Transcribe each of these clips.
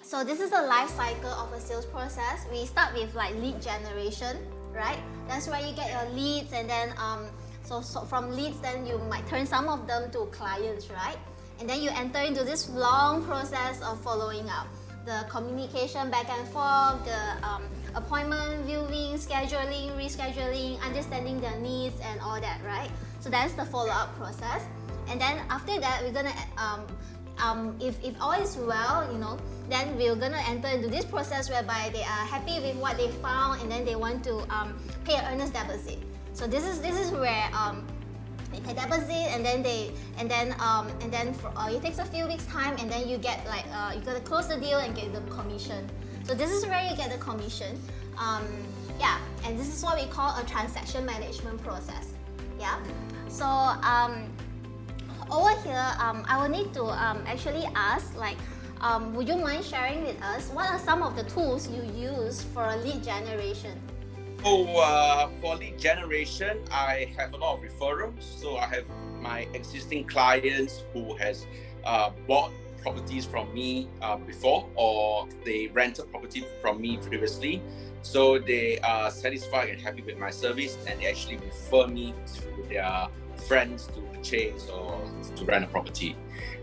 So this is the life cycle of a sales process. We start with like lead generation, right? That's where you get your leads, and then so from leads, then you might turn some of them to clients, right? And then you enter into this long process of following up. The communication back and forth, the appointment, viewing, scheduling, rescheduling, understanding their needs and all that, right? So that's the follow-up process. And then after that, we're gonna, if all is well, then we're gonna enter into this process whereby they are happy with what they found, and then they want to pay an earnest deposit. So this is where they pay deposit, and then it takes a few weeks time, and then you get like you gotta close the deal and get the commission. So this is where you get the commission. Yeah, and this is what we call a transaction management process. Yeah. So over here, I will need to actually ask, like, would you mind sharing with us what are some of the tools you use for lead generation? For lead generation, I have a lot of referrals. So I have my existing clients who has bought properties from me before, or they rented property from me previously. So they are satisfied and happy with my service, and they actually refer me to their friends to purchase or to rent a property.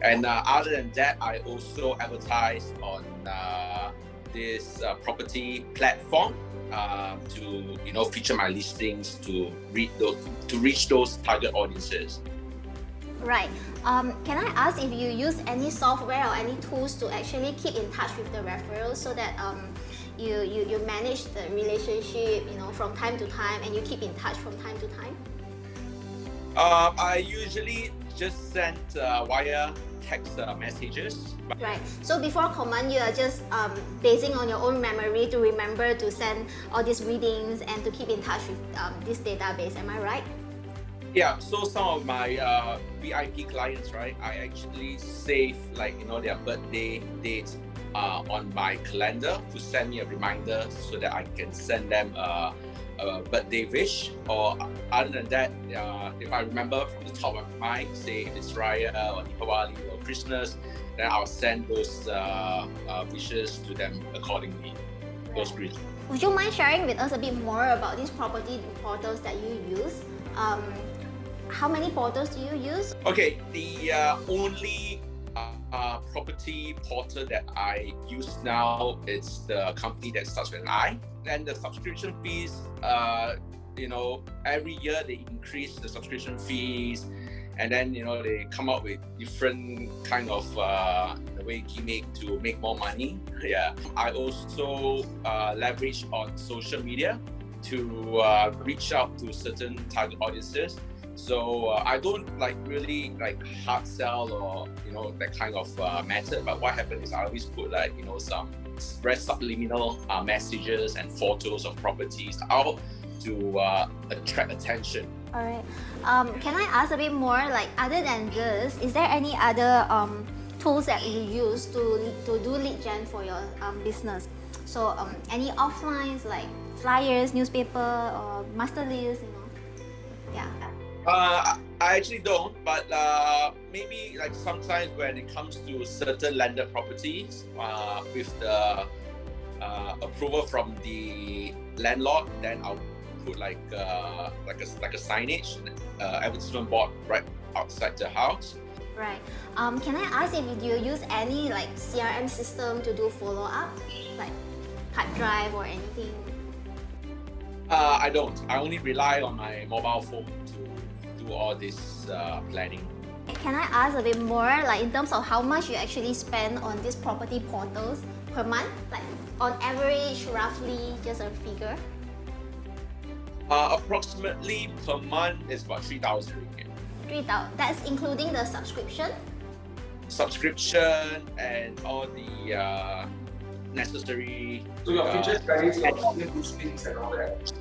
And other than that, I also advertise on this property platform to feature my listings to reach those target audiences. Right. Can I ask if you use any software or any tools to actually keep in touch with the referrals, so that you manage the relationship, from time to time, and you keep in touch from time to time? I usually just send via text messages. Right. So before command, you are just basing on your own memory to remember to send all these readings and to keep in touch with this database. Am I right? Yeah. So some of my VIP clients, right, I actually save their birthday dates on my calendar to send me a reminder so that I can send them a birthday wish. Or other than that, if I remember from the top of my mind, say if it's Raya or Deepavali or Christmas, then I'll send those wishes to them accordingly. Those greetings. Would you mind sharing with us a bit more about these property portals that you use? How many portals do you use? Okay, the only property portal that I use now is the company that starts with an I. And the subscription fees, every year they increase the subscription fees, and then they come up with different kind of gimmick to make more money. Yeah, I also leverage on social media to reach out to certain target audiences. So I don't really hard sell or that kind of method. But what happens is I always put some very subliminal messages and photos of properties out to attract attention. All right. Can I ask a bit more? Other than this, is there any other tools that you use to do lead gen for your business? So any offlines like flyers, newspaper, or master list? Yeah. I actually don't, but maybe sometimes when it comes to certain landed properties, with the approval from the landlord, then I'll put like a signage, advertisement board right outside the house. Right. Can I ask if you use any CRM system to do follow up, like Pipedrive or anything? I don't. I only rely on my mobile phone to do all this planning. Can I ask a bit more, in terms of how much you actually spend on these property portals per month? On average, roughly, just a figure? Approximately per month is about 3,000 ringgit. 3,000. That's including the subscription? Subscription and all the necessary. So your features credits, your listings and all that.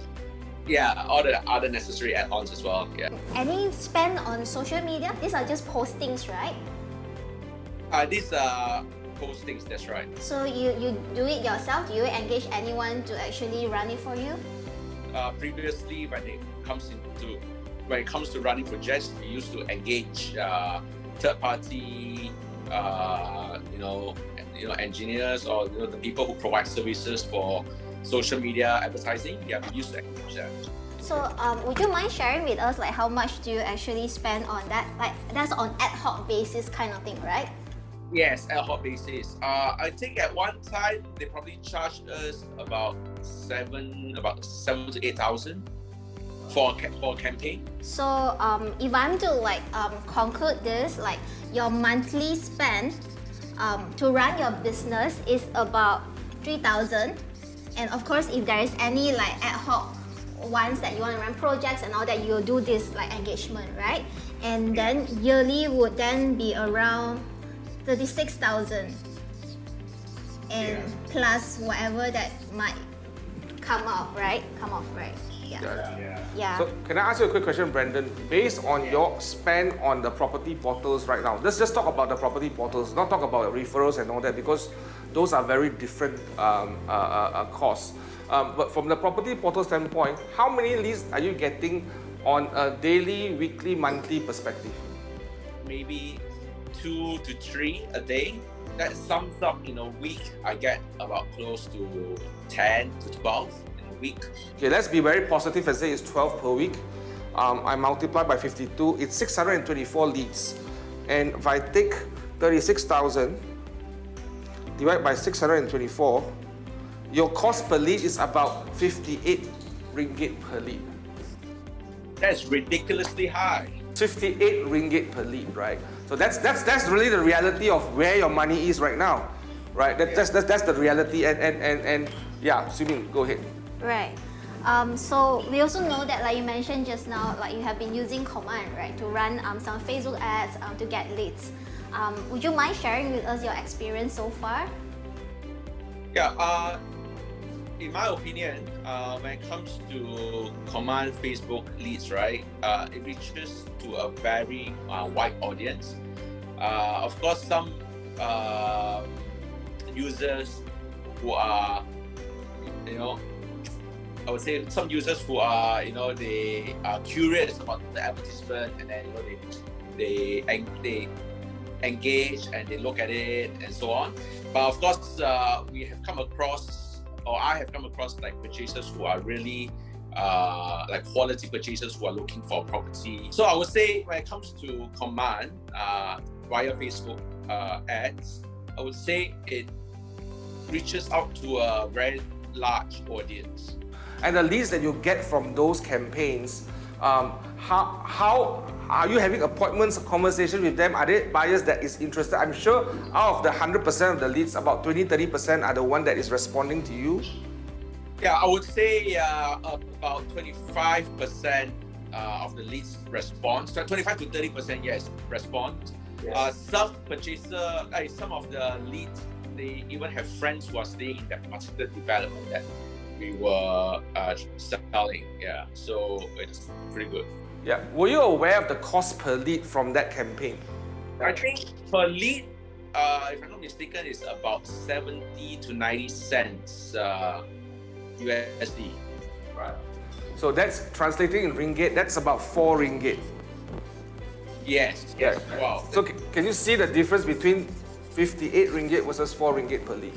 Yeah, all the other necessary add-ons as well. Yeah. Any spend on social media? These are just postings, right? These are postings. That's right. So you do it yourself? Do you engage anyone to actually run it for you? Previously, when it comes to running projects, we used to engage third party, engineers or the people who provide services for social media advertising. Yeah, we use that. So would you mind sharing with us like how much do you actually spend on that? Like that's on ad hoc basis kind of thing, right? Yes, ad hoc basis. I think at one time they probably charged us about 7,000 to 8,000 for a campaign. So if I'm to like conclude this, like your monthly spend to run your business is about 3,000, and of course if there is any like ad hoc ones that you want to run projects and all that, you'll do this like engagement, right? And then yearly would then be around 36,000 and plus whatever that might come off, right? Yeah. So can I ask you a quick question, Brandon? Based on your spend on the property portals right now, let's just talk about the property portals, not talk about referrals and all that, because those are very different costs. But from the property portal standpoint, how many leads are you getting on a daily, weekly, monthly perspective? Maybe 2 to 3 a day. That sums up in a week. I get about close to 10 to 12 in a week. Okay, let's be very positive and say it's 12 per week. I multiply by 52, it's 624 leads. And if I take 36,000, divide by 624, your cost per lead is about 58 ringgit per lead. That's ridiculously high. 58 ringgit per lead, right? So that's really the reality of where your money is right now, right? That's the reality. And yeah, Siewmin, go ahead. Right. So we also know that, like you mentioned just now, like you have been using Command, right, to run some Facebook ads to get leads. Would you mind sharing with us your experience so far? Yeah. In my opinion, when it comes to Command Facebook leads, right, it reaches to a very wide audience. Of course, some users who are, I would say some users who are, they are curious about the advertisement, and then they engage and they look at it and so on. But of course, we have come across, or I have come across like purchasers who are really like quality purchasers who are looking for property. So I would say when it comes to Command via Facebook ads, I would say it reaches out to a very large audience. And the leads that you get from those campaigns, how are you having appointments, conversations with them? Are they buyers that is interested? I'm sure out of the 100% of the leads, about 20-30% are the one that is responding to you. Yeah, I would say about 25% of the leads respond. So 25 to 30%, yes, respond. Yes. Some purchaser, some of the leads, they even have friends who are staying in that particular development that we were selling. Yeah, so it's pretty good. Yeah, were you aware of the cost per lead from that campaign? I think per lead, if I'm not mistaken, is about 70 to 90 cents USD. Right. So that's translating in ringgit, that's about 4 ringgit. Yes. Right. Wow. So can you see the difference between 58 ringgit versus 4 ringgit per lead?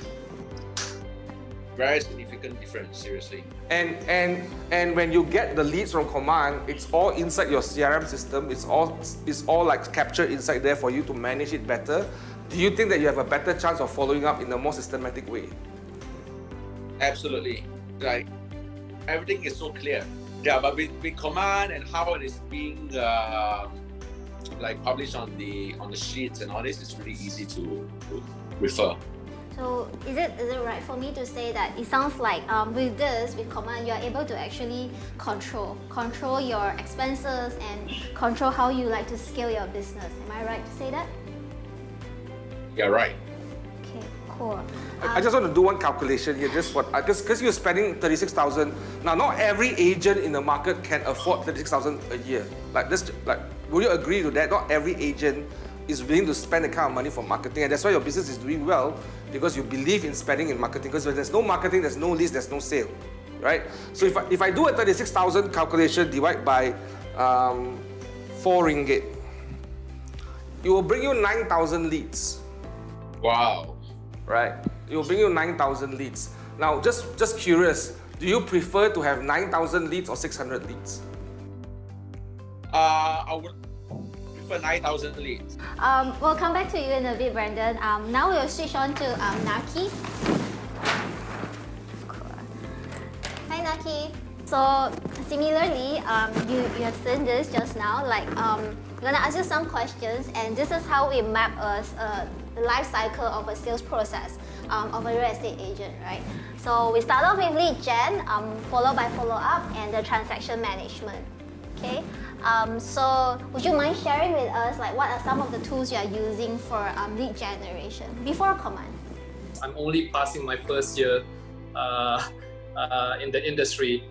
Very significant difference, seriously. And when you get the leads from Command, it's all inside your CRM system. It's all like captured inside there for you to manage it better. Do you think that you have a better chance of following up in a more systematic way? Absolutely. Like everything is so clear. Yeah, but with Command and how it is being like published on the sheets and all this, it's really easy to refer. So is it right for me to say that it sounds like with Command, you're able to actually control your expenses and control how you like to scale your business? Am I right to say that? Yeah, right. Okay, cool. I just want to do one calculation here, just what, because you're spending 36,000. Now, not every agent in the market can afford 36,000 a year. Like this, would you agree to that? Not every agent is willing to spend the kind of money for marketing, and that's why your business is doing well, because you believe in spending in marketing. Because when there's no marketing, there's no leads, there's no sale, right? So if I do a 36,000 calculation, divide by 4 ringgit, it will bring you 9,000 leads. Wow. right? It will bring you 9,000 leads. Now, just curious, do you prefer to have 9,000 leads or 600 leads? I would prefer 9,000 leads. We'll come back to you in a bit, Brandon. Now we'll switch on to Naqi. Hi, Naqi. So similarly, you have seen this just now. Like, I'm gonna ask you some questions, and this is how we map the life cycle of a sales process of a real estate agent, right? So we start off with lead gen, followed by follow up and the transaction management. Okay. So would you mind sharing with us like what are some of the tools you are using for lead generation before Command? I'm only passing my first year in the industry.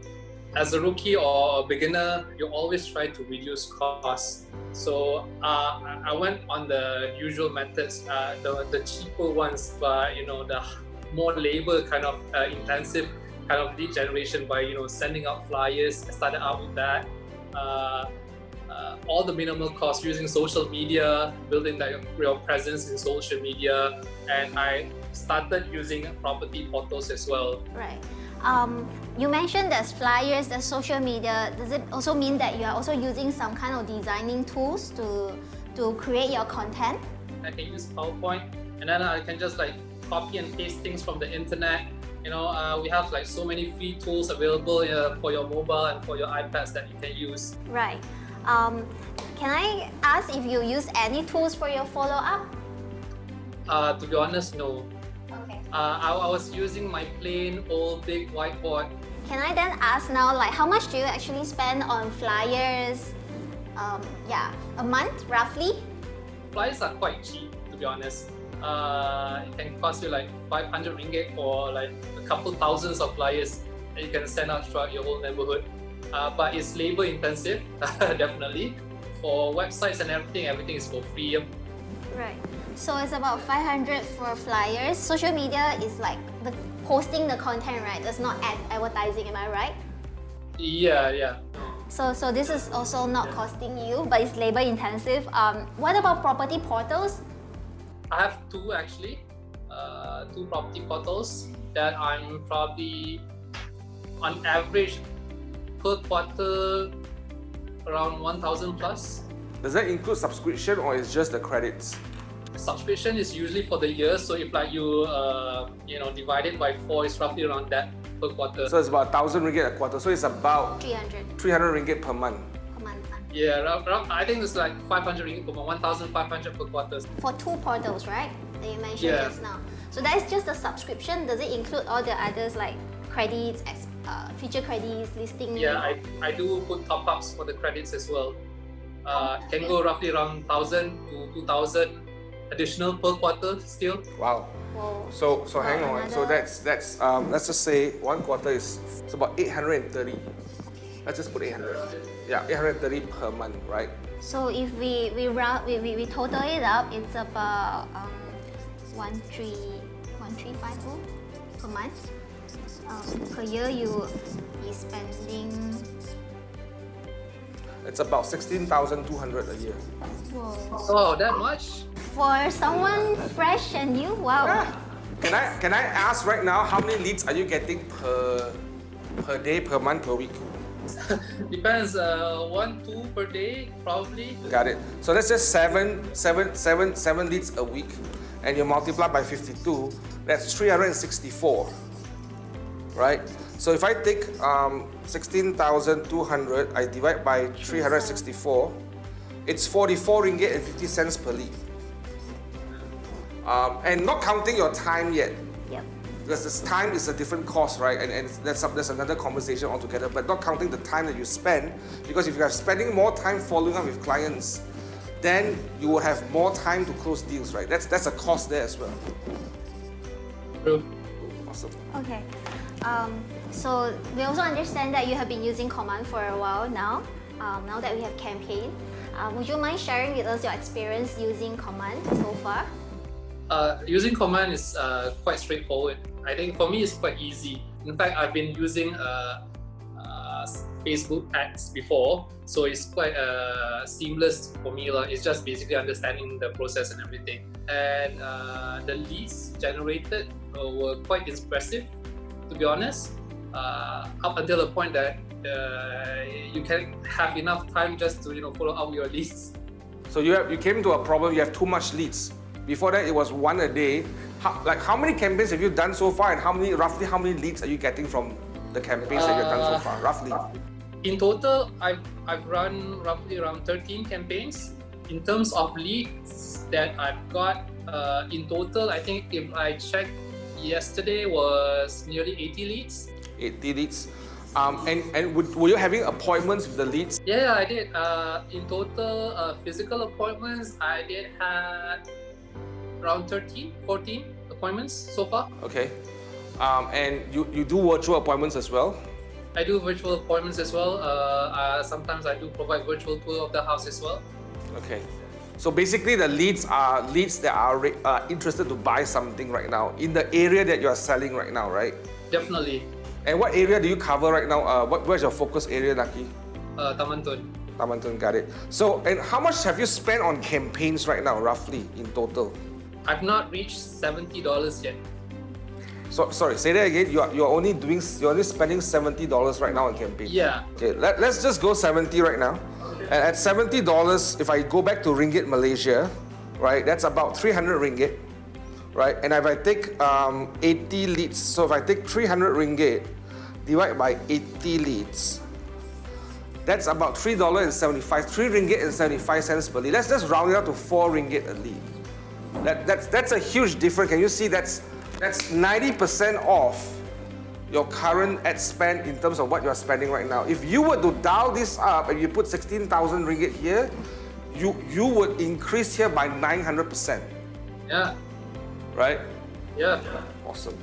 As a rookie or a beginner, you always try to reduce costs. So I went on the usual methods, the cheaper ones, but the more labor kind of intensive kind of lead generation by sending out flyers. I started out with that. All the minimal costs using social media, building that real presence in social media, and I started using property portals as well. Right. You mentioned there's flyers, there's social media. Does it also mean that you are also using some kind of designing tools to create your content? I can use PowerPoint, and then I can just like copy and paste things from the internet. We have like so many free tools available for your mobile and for your iPads that you can use. Right. Can I ask if you use any tools for your follow-up? To be honest, no. Okay. I was using my plain old big whiteboard. Can I then ask now, like, how much do you actually spend on flyers? A month roughly? Flyers are quite cheap, to be honest. It can cost you like 500 ringgit for like a couple thousands of flyers that you can send out throughout your whole neighborhood. But it's labor intensive, definitely. For websites and everything is for free. Right. So it's about 500 for flyers. Social media is like posting the content, right? That's not advertising, am I right? Yeah. So this is also not costing you, but it's labor intensive. What about property portals? I have two actually, two property portals that I'm probably on average per quarter around 1,000 plus. Does that include subscription or is just the credits? Subscription is usually for the year, so if like you divide it by 4, it's roughly around that per quarter. So it's about 1,000 ringgit a quarter. So it's about 300 ringgit per month. per month. Yeah, I think it's like 500 ringgit per month, 1,500 per quarter. For two portals, right? That you mentioned Yeah. just now. So that is just the subscription. Does it include all the others like credits, feature credits, listing? Yeah, I do put top-ups for the credits as well. Can go roughly around 1,000 to 2,000 additional per quarter still. Wow. Whoa. So hang on. another- So that's let's just say one quarter is it's about 830. Let's just put 800. Yeah, 830 per month, right? So if we total it up, it's about 1350 per month. Per year you be spending. It's about 16,200 a year. Whoa. Oh, that much? For someone fresh and new, wow. Yeah. Can I ask right now how many leads are you getting per day, per month, per week? Depends. 1, 2 per day, probably. Got it. So that's just seven leads a week, and you multiply by 52. That's 364, right? So if I take 16,200, I divide by 364, it's 44 ringgit and 50 cents per lead. And not counting your time yet, Yep. because this time is a different cost, right? And that's another conversation altogether. But not counting the time that you spend, because if you are spending more time following up with clients, then you will have more time to close deals, right? That's a cost there as well. True. Awesome. Okay. So we also understand that you have been using Command for a while now. Now that we have campaign, would you mind sharing with us your experience using Command so far? Using Command is quite straightforward. I think for me it's quite easy. In fact, I've been using Facebook ads before, so it's quite seamless for me. It's just basically understanding the process and everything. And the leads generated were quite impressive, to be honest, up until the point that you can have enough time just to follow up your leads. So you came to a problem. You have too much leads. Before that, it was one a day. How many campaigns have you done so far, and roughly how many leads are you getting from the campaigns that you've done so far, roughly? In total, I've run roughly around 13 campaigns. In terms of leads that I've got, in total, I think if I checked yesterday was nearly 80 leads. 80 leads. And were you having appointments with the leads? Yeah, I did. In total, physical appointments, I did have around 14 appointments so far. Okay. And you do virtual appointments as well? I do virtual appointments as well. Sometimes I do provide virtual tour of the house as well. Okay. So basically the leads are leads that are interested to buy something right now in the area that you are selling right now, right? Definitely. And what area do you cover right now? Where's your focus area, Naqi? Taman Tun. Taman Tun, got it. So, and how much have you spent on campaigns right now, roughly, in total? I've not reached $70 yet. So, sorry, say that again. You're only spending $70 right now on campaigns. Yeah. Okay, let's just go 70 right now. And at $70, if I go back to Ringgit Malaysia, right, that's about 300 Ringgit, right? And if I take 80 leads, so if I take 300 Ringgit, divide by 80 leads, that's about $3.75, 3 Ringgit and 75 cents per lead. Let's just round it up to 4 Ringgit a lead. That's a huge difference. Can you see that's 90% off your current ad spend in terms of what you're spending right now. If you were to dial this up and you put 16,000 Ringgit here, you would increase here by 900%. Yeah. Right? Yeah. Awesome.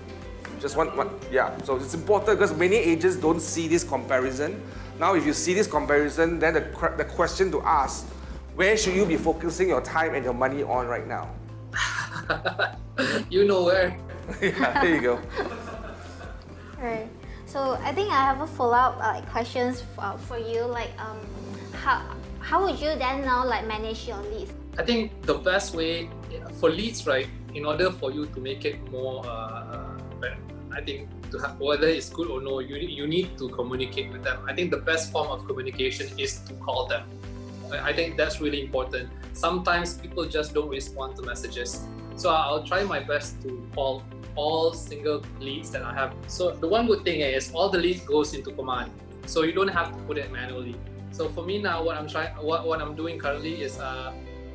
Just one, yeah. So it's important because many agents don't see this comparison. Now, if you see this comparison, then the question to ask, where should you be focusing your time and your money on right now? You know where. Yeah, there you go. Right. So I think I have a follow-up questions for you. Like, how would you then now manage your leads? I think the best way for leads, right? In order for you to make it more, I think whether it's good or no, you need to communicate with them. I think the best form of communication is to call them. I think that's really important. Sometimes people just don't respond to messages. So I'll try my best to call all single leads that I have. So the one good thing is all the leads goes into command. So you don't have to put it manually. So for me now, what I'm doing currently is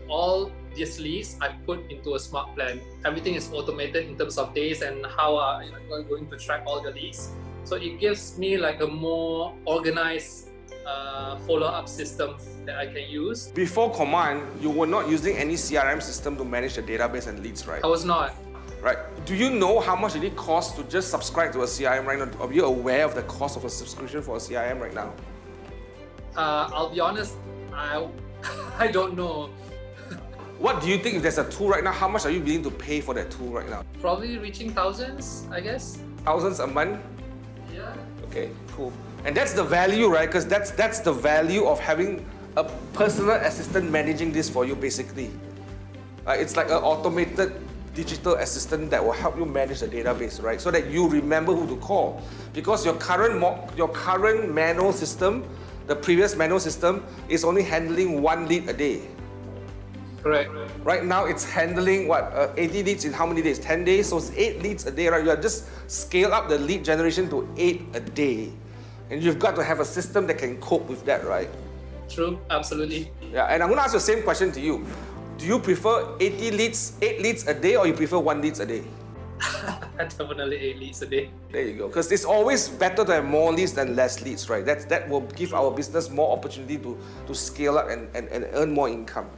all these leads I put into a smart plan. Everything is automated in terms of days and how I'm going to track all the leads. So it gives me a more organized follow-up system that I can use. Before Command, you were not using any CRM system to manage the database and leads, right? I was not. Right. Do you know how much it costs to just subscribe to a CRM right now? Are you aware of the cost of a subscription for a CRM right now? I'll be honest, I don't know. What do you think if there's a tool right now? How much are you willing to pay for that tool right now? Probably reaching thousands, I guess. Thousands a month? Yeah. Okay, cool. And that's the value, right? Because that's the value of having a personal assistant managing this for you, basically. It's like an automated digital assistant that will help you manage the database, right? So that you remember who to call. Because your current manual system, the previous manual system, is only handling 1 lead a day. Correct. Right now, it's handling 80 leads in how many days? 10 days, so it's 8 leads a day, right? You are just scale up the lead generation to 8 a day. And you've got to have a system that can cope with that, right? True, absolutely. Yeah, and I'm going to ask the same question to you. Do you prefer 8 leads a day, or you prefer 1 lead a day? Definitely 8 leads a day. There you go. Because it's always better to have more leads than less leads, right? That will give our business more opportunity to scale up and earn more income.